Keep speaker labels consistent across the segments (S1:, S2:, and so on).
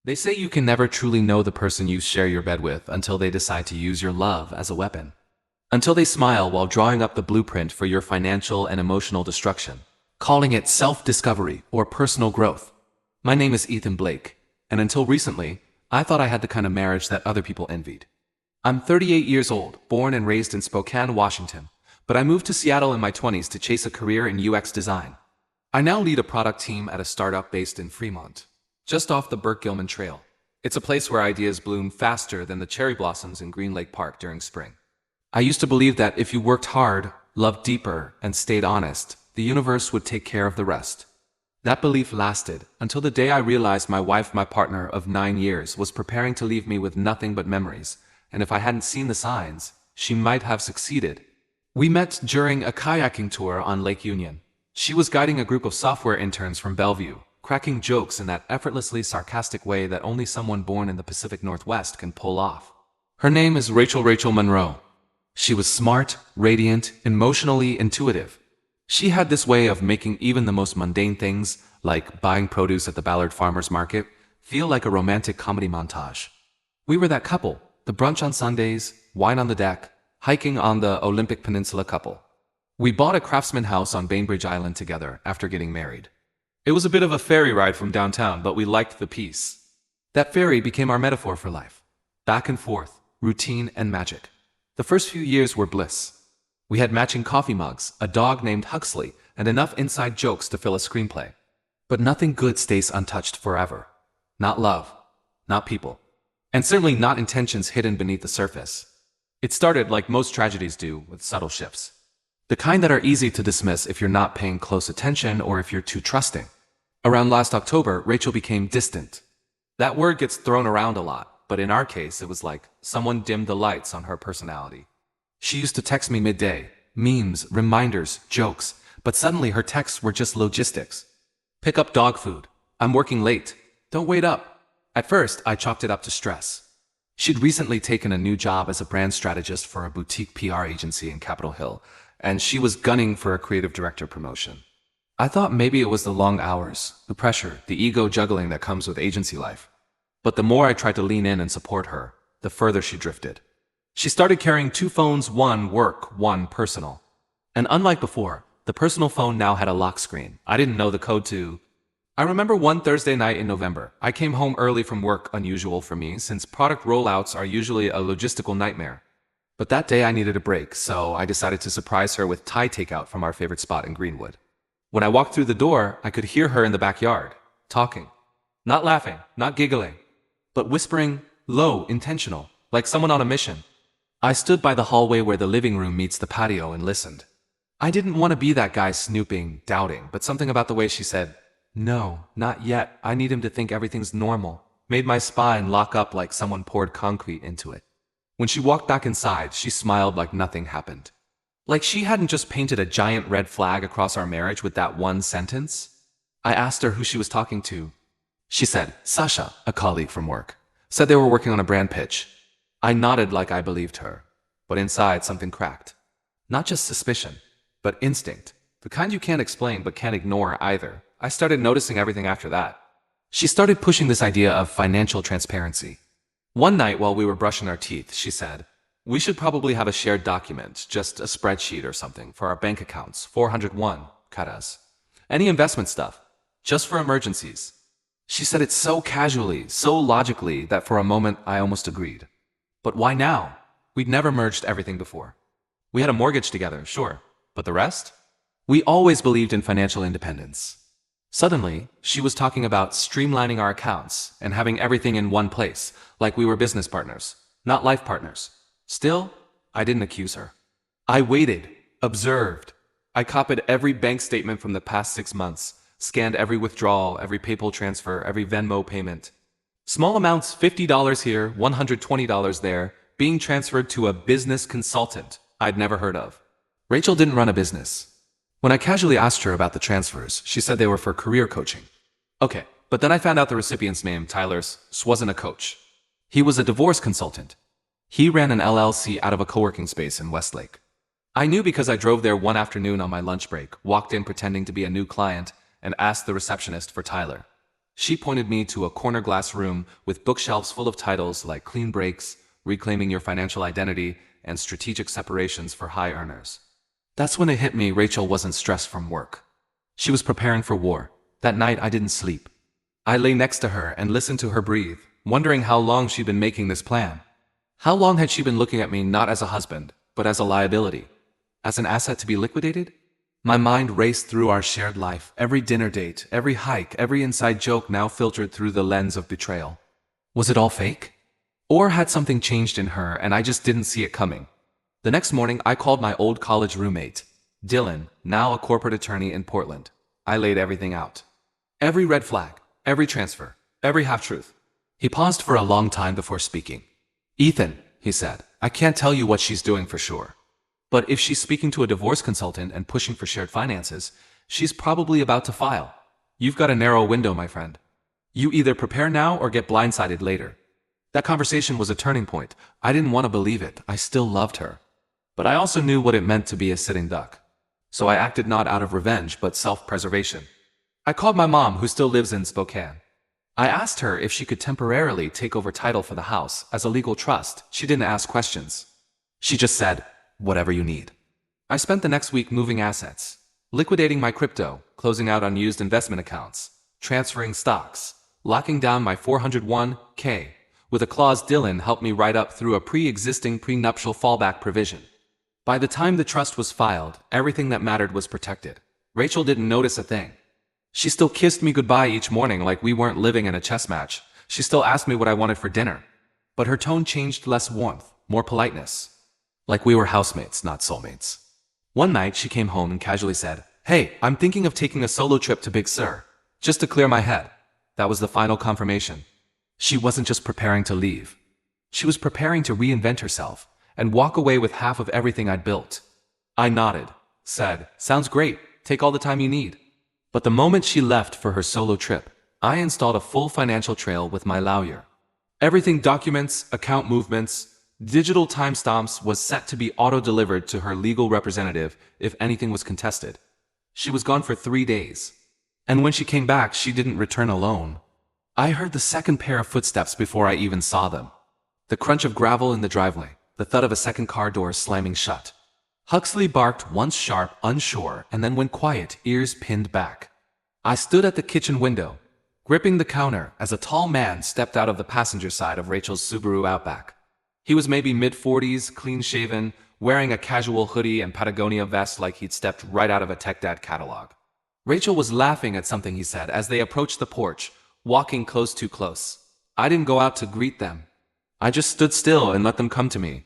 S1: They say you can never truly know the person you share your bed with until they decide to use your love as a weapon. Until they smile while drawing up the blueprint for your financial and emotional destruction, calling it self-discovery or personal growth. My name is Ethan Blake, and until recently, I thought I had the kind of marriage that other people envied. I'm 38 years old, born and raised in Spokane, Washington, but I moved to Seattle in my 20s to chase a career in UX design. I now lead a product team at a startup based in Fremont, just off the Burke-Gilman Trail. It's a place where ideas bloom faster than the cherry blossoms in Green Lake Park during spring. I used to believe that if you worked hard, loved deeper, and stayed honest, the universe would take care of the rest. That belief lasted until the day I realized my wife, my partner of 9 years, was preparing to leave me with nothing but memories, and if I hadn't seen the signs, she might have succeeded. We met during a kayaking tour on Lake Union. She was guiding a group of software interns from Bellevue, cracking jokes in that effortlessly sarcastic way that only someone born in the Pacific Northwest can pull off. Her name is Rachel Monroe. She was smart, radiant, emotionally intuitive. She had this way of making even the most mundane things, like buying produce at the Ballard Farmers Market, feel like a romantic comedy montage. We were that couple, the brunch on Sundays, wine on the deck, hiking on the Olympic Peninsula couple. We bought a Craftsman house on Bainbridge Island together after getting married. It was a bit of a ferry ride from downtown, but we liked the peace. That ferry became our metaphor for life. Back and forth, routine and magic. The first few years were bliss. We had matching coffee mugs, a dog named Huxley, and enough inside jokes to fill a screenplay. But nothing good stays untouched forever. Not love, not people, and certainly not intentions hidden beneath the surface. It started like most tragedies do, with subtle shifts. The kind that are easy to dismiss if you're not paying close attention or if you're too trusting. Around last October, Rachel became distant. That word gets thrown around a lot, but in our case, it was like someone dimmed the lights on her personality. She used to text me midday, memes, reminders, jokes, but suddenly her texts were just logistics. Pick up dog food. I'm working late. Don't wait up. At first, I chalked it up to stress. She'd recently taken a new job as a brand strategist for a boutique PR agency in Capitol Hill, and she was gunning for a creative director promotion. I thought maybe it was the long hours, the pressure, the ego juggling that comes with agency life. But the more I tried to lean in and support her, the further she drifted. She started carrying 2 phones, one work, one personal. And unlike before, the personal phone now had a lock screen. I didn't know the code to. I remember one Thursday night in November. I came home early from work, unusual for me since product rollouts are usually a logistical nightmare. But that day I needed a break, so I decided to surprise her with Thai takeout from our favorite spot in Greenwood. When I walked through the door, I could hear her in the backyard, talking. Not laughing, not giggling, but whispering, low, intentional, like someone on a mission. I stood by the hallway where the living room meets the patio and listened. I didn't want to be that guy snooping, doubting, but something about the way she said, "No, not yet, I need him to think everything's normal," made my spine lock up like someone poured concrete into it. When she walked back inside, she smiled like nothing happened. Like she hadn't just painted a giant red flag across our marriage with that one sentence. I asked her who she was talking to. She said, Sasha, a colleague from work, said they were working on a brand pitch. I nodded like I believed her, but inside something cracked. Not just suspicion, but instinct. The kind you can't explain but can't ignore either. I started noticing everything after that. She started pushing this idea of financial transparency. One night while we were brushing our teeth, she said, "We should probably have a shared document, just a spreadsheet or something, for our bank accounts, 401, caras. Any investment stuff, just for emergencies." She said it so casually, so logically, that for a moment I almost agreed. But why now? We'd never merged everything before. We had a mortgage together, sure, but the rest? We always believed in financial independence. Suddenly, she was talking about streamlining our accounts and having everything in one place, like we were business partners, not life partners. Still, I didn't accuse her. I waited, observed. I copied every bank statement from the past 6 months, scanned every withdrawal, every PayPal transfer, every Venmo payment. Small amounts, $50 here, $120 there, being transferred to a business consultant I'd never heard of. Rachel didn't run a business. When I casually asked her about the transfers, she said they were for career coaching. Okay, but then I found out the recipient's name, Tyler's, wasn't a coach. He was a divorce consultant. He ran an LLC out of a co-working space in Westlake. I knew because I drove there one afternoon on my lunch break, walked in pretending to be a new client, and asked the receptionist for Tyler. She pointed me to a corner glass room with bookshelves full of titles like Clean Breaks, Reclaiming Your Financial Identity, and Strategic Separations for High Earners. That's when it hit me Rachel wasn't stressed from work. She was preparing for war. That night I didn't sleep. I lay next to her and listened to her breathe, wondering how long she'd been making this plan. How long had she been looking at me not as a husband, but as a liability? As an asset to be liquidated? My mind raced through our shared life, every dinner date, every hike, every inside joke now filtered through the lens of betrayal. Was it all fake? Or had something changed in her and I just didn't see it coming? The next morning I called my old college roommate, Dylan, now a corporate attorney in Portland. I laid everything out. Every red flag, every transfer, every half-truth. He paused for a long time before speaking. "Ethan," he said, "I can't tell you what she's doing for sure. But if she's speaking to a divorce consultant and pushing for shared finances, she's probably about to file. You've got a narrow window, my friend. You either prepare now or get blindsided later." That conversation was a turning point. I didn't want to believe it. I still loved her. But I also knew what it meant to be a sitting duck. So I acted not out of revenge, but self-preservation. I called my mom, who still lives in Spokane. I asked her if she could temporarily take over title for the house as a legal trust. She didn't ask questions. She just said, "Whatever you need." I spent the next week moving assets, liquidating my crypto, closing out unused investment accounts, transferring stocks, locking down my 401k, with a clause Dylan helped me write up through a pre-existing prenuptial fallback provision. By the time the trust was filed, everything that mattered was protected. Rachel didn't notice a thing. She still kissed me goodbye each morning like we weren't living in a chess match. She still asked me what I wanted for dinner. But her tone changed, less warmth, more politeness. Like we were housemates, not soulmates. One night she came home and casually said, "Hey, I'm thinking of taking a solo trip to Big Sur, just to clear my head." That was the final confirmation. She wasn't just preparing to leave. She was preparing to reinvent herself and walk away with half of everything I'd built. I nodded, said, "Sounds great, take all the time you need." But the moment she left for her solo trip, I installed a full financial trail with my lawyer. Everything, documents, account movements, digital timestamps, was set to be auto-delivered to her legal representative if anything was contested. She was gone for 3 days. And when she came back, she didn't return alone. I heard the second pair of footsteps before I even saw them. The crunch of gravel in the driveway, the thud of a second car door slamming shut. Huxley barked once sharp, unsure, and then went quiet, ears pinned back. I stood at the kitchen window, gripping the counter, as a tall man stepped out of the passenger side of Rachel's Subaru Outback. He was maybe mid-40s, clean-shaven, wearing a casual hoodie and Patagonia vest like he'd stepped right out of a Tech Dad catalog. Rachel was laughing at something he said as they approached the porch, walking close too close. I didn't go out to greet them. I just stood still and let them come to me.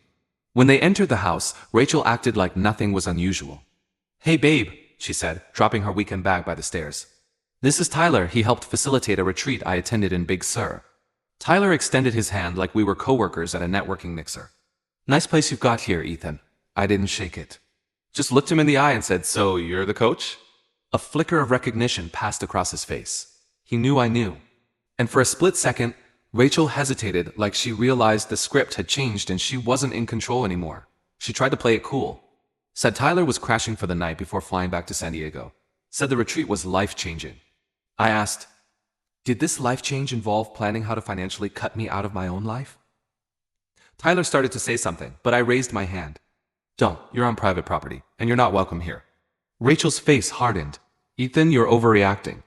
S1: When they entered the house, Rachel acted like nothing was unusual. "Hey babe," she said, dropping her weekend bag by the stairs. "This is Tyler. He helped facilitate a retreat I attended in Big Sur." Tyler extended his hand like we were coworkers at a networking mixer. "Nice place you've got here, Ethan." I didn't shake it. Just looked him in the eye and said, "So you're the coach?" A flicker of recognition passed across his face. He knew I knew. And for a split second, Rachel hesitated, like she realized the script had changed and she wasn't in control anymore. She tried to play it cool. Said Tyler was crashing for the night before flying back to San Diego. Said the retreat was life-changing. I asked, "Did this life change involve planning how to financially cut me out of my own life?" Tyler started to say something, but I raised my hand. "Don't, you're on private property, and you're not welcome here." Rachel's face hardened. "Ethan, you're overreacting.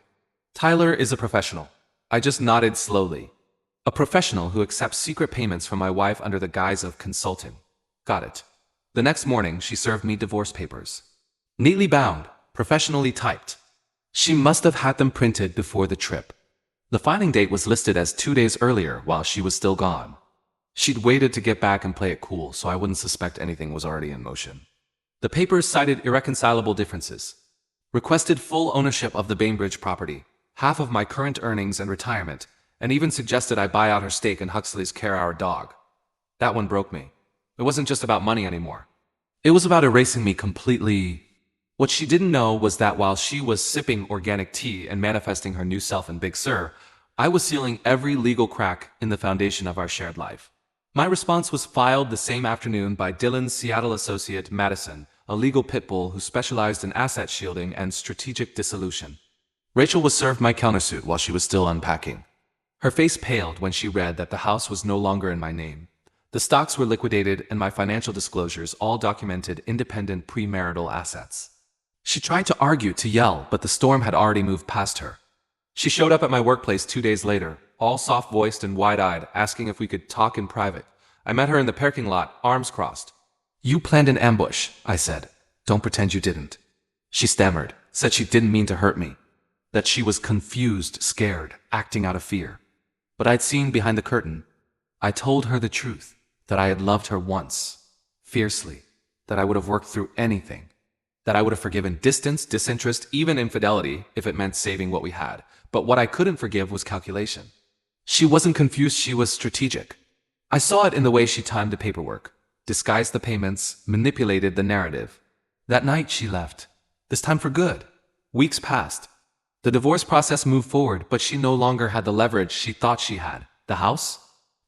S1: Tyler is a professional." I just nodded slowly. "A professional who accepts secret payments from my wife under the guise of consulting." Got it. The next morning, she served me divorce papers. Neatly bound, professionally typed. She must have had them printed before the trip. The filing date was listed as 2 days earlier while she was still gone. She'd waited to get back and play it cool so I wouldn't suspect anything was already in motion. The papers cited irreconcilable differences. Requested full ownership of the Bainbridge property, half of my current earnings and retirement, and even suggested I buy out her stake in Huxley's Care Our Dog. That one broke me. It wasn't just about money anymore. It was about erasing me completely. What she didn't know was that while she was sipping organic tea and manifesting her new self in Big Sur, I was sealing every legal crack in the foundation of our shared life. My response was filed the same afternoon by Dylan's Seattle associate, Madison, a legal pit bull who specialized in asset shielding and strategic dissolution. Rachel was served my countersuit while she was still unpacking. Her face paled when she read that the house was no longer in my name. The stocks were liquidated and my financial disclosures all documented independent premarital assets. She tried to argue, to yell, but the storm had already moved past her. She showed up at my workplace 2 days later, all soft-voiced and wide-eyed, asking if we could talk in private. I met her in the parking lot, arms crossed. "You planned an ambush," I said. "Don't pretend you didn't." She stammered, said she didn't mean to hurt me, that she was confused, scared, acting out of fear. But I'd seen behind the curtain. I told her the truth, that I had loved her once, fiercely, that I would have worked through anything, that I would have forgiven distance, disinterest, even infidelity if it meant saving what we had. But what I couldn't forgive was calculation. She wasn't confused, she was strategic. I saw it in the way she timed the paperwork, disguised the payments, manipulated the narrative. That night she left, this time for good. Weeks passed. The divorce process moved forward, but she no longer had the leverage she thought she had. The house?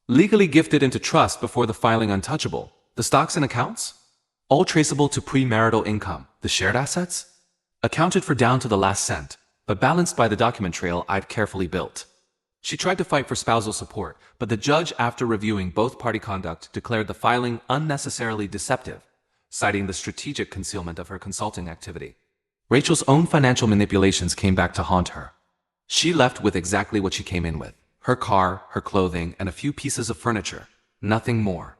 S1: Legally gifted into trust before the filing untouchable. The stocks and accounts? All traceable to premarital income. The shared assets? Accounted for down to the last cent, but balanced by the document trail I'd carefully built. She tried to fight for spousal support, but the judge, after reviewing both party conduct, declared the filing unnecessarily deceptive, citing the strategic concealment of her consulting activity. Rachel's own financial manipulations came back to haunt her. She left with exactly what she came in with: her car, her clothing, and a few pieces of furniture. Nothing more.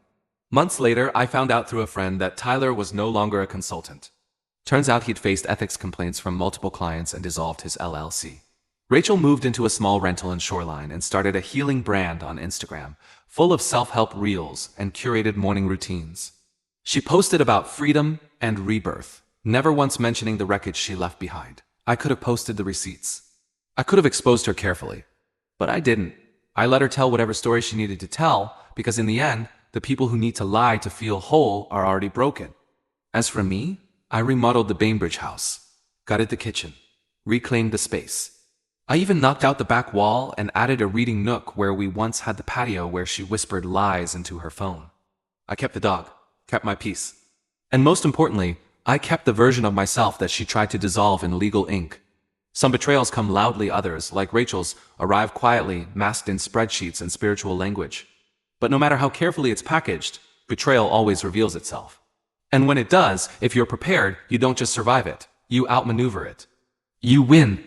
S1: Months later, I found out through a friend that Tyler was no longer a consultant. Turns out he'd faced ethics complaints from multiple clients and dissolved his LLC. Rachel moved into a small rental in Shoreline and started a healing brand on Instagram, full of self-help reels and curated morning routines. She posted about freedom and rebirth, never once mentioning the wreckage she left behind. I could have posted the receipts. I could have exposed her carefully. But I didn't. I let her tell whatever story she needed to tell, because in the end, the people who need to lie to feel whole are already broken. As for me, I remodeled the Bainbridge house, gutted the kitchen, reclaimed the space. I even knocked out the back wall and added a reading nook where we once had the patio where she whispered lies into her phone. I kept the dog, kept my peace. And most importantly, I kept the version of myself that she tried to dissolve in legal ink. Some betrayals come loudly, others, like Rachel's, arrive quietly, masked in spreadsheets and spiritual language. But no matter how carefully it's packaged, betrayal always reveals itself. And when it does, if you're prepared, you don't just survive it, you outmaneuver it. You win.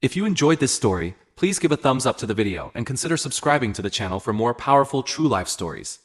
S1: If you enjoyed this story, please give a thumbs up to the video and consider subscribing to the channel for more powerful true life stories.